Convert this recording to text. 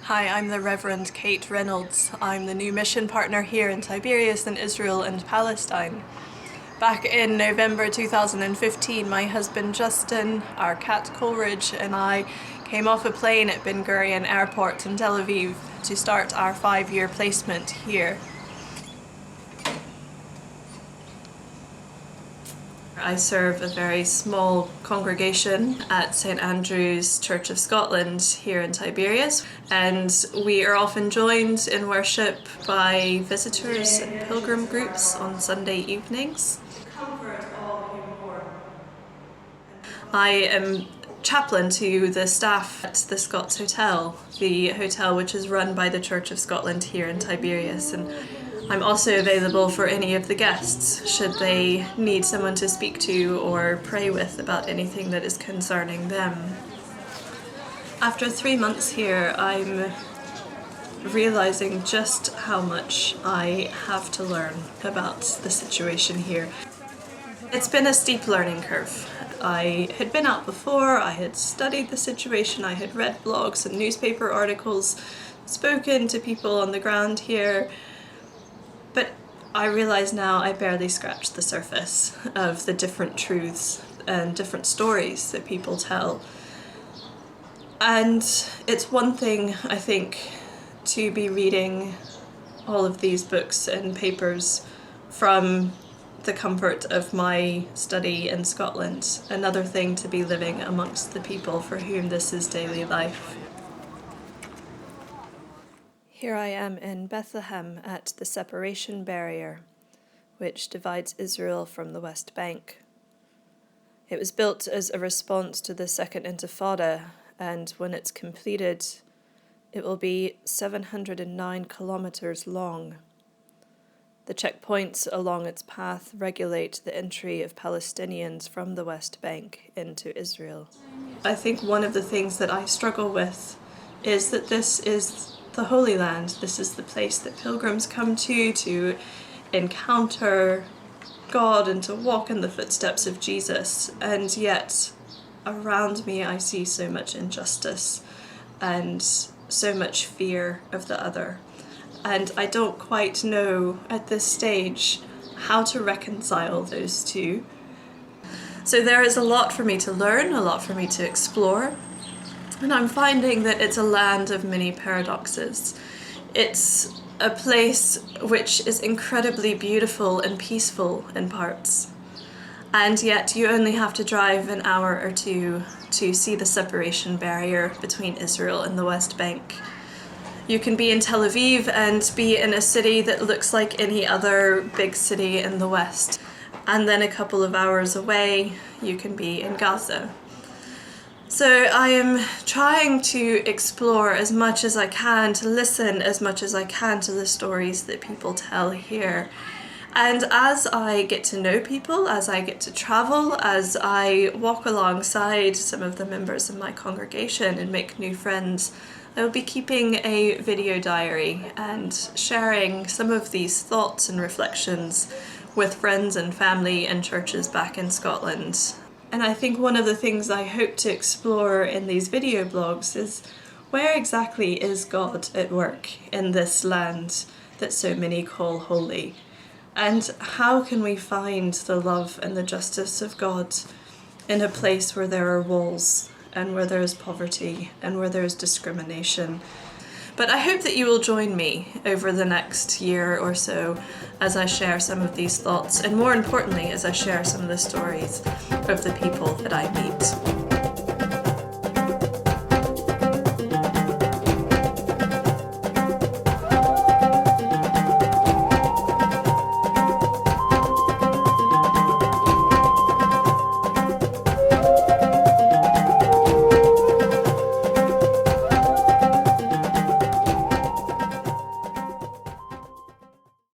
Hi, I'm the Reverend Kate Reynolds. I'm the new mission partner here in Tiberias in Israel and Palestine. Back in November 2015, my husband Justin, our cat Coleridge, and I came off a plane at Ben Gurion Airport in Tel Aviv to start our 5-year placement here. I serve a very small congregation at St Andrew's Church of Scotland here in Tiberias, and we are often joined in worship by visitors and pilgrim groups on Sunday evenings. I am chaplain to the staff at the Scots Hotel, the hotel which is run by the Church of Scotland here in Tiberias, and I'm also available for any of the guests should they need someone to speak to or pray with about anything that is concerning them. After 3 months here, I'm realizing just how much I have to learn about the situation here. It's been a steep learning curve. I had been out before, I had studied the situation, I had read blogs and newspaper articles, spoken to people on the ground here, but I realize now I barely scratched the surface of the different truths and different stories that people tell. And it's one thing, I think, to be reading all of these books and papers from the comfort of my study in Scotland. Another thing to be living amongst the people for whom this is daily life. Here I am in Bethlehem at the separation barrier, which divides Israel from the West Bank. It was built as a response to the Second Intifada, and when it's completed, it will be 709 kilometers long. The checkpoints along its path regulate the entry of Palestinians from the West Bank into Israel. I think one of the things that I struggle with is that this is the Holy Land. This is the place that pilgrims come to encounter God and to walk in the footsteps of Jesus. And yet, around me I see so much injustice and so much fear of the other. And I don't quite know at this stage how to reconcile those two. So there is a lot for me to learn, a lot for me to explore. And I'm finding that it's a land of many paradoxes. It's a place which is incredibly beautiful and peaceful in parts. And yet you only have to drive an hour or two to see the separation barrier between Israel and the West Bank. You can be in Tel Aviv and be in a city that looks like any other big city in the West. And then a couple of hours away, you can be in Gaza. So I am trying to explore as much as I can, to listen as much as I can to the stories that people tell here. And as I get to know people, as I get to travel, as I walk alongside some of the members of my congregation and make new friends, I will be keeping a video diary and sharing some of these thoughts and reflections with friends and family and churches back in Scotland. And I think one of the things I hope to explore in these video blogs is where exactly is God at work in this land that so many call holy? And how can we find the love and the justice of God in a place where there are walls and where there is poverty and where there is discrimination? But I hope that you will join me over the next year or so as I share some of these thoughts, and more importantly, as I share some of the stories of the people that I meet.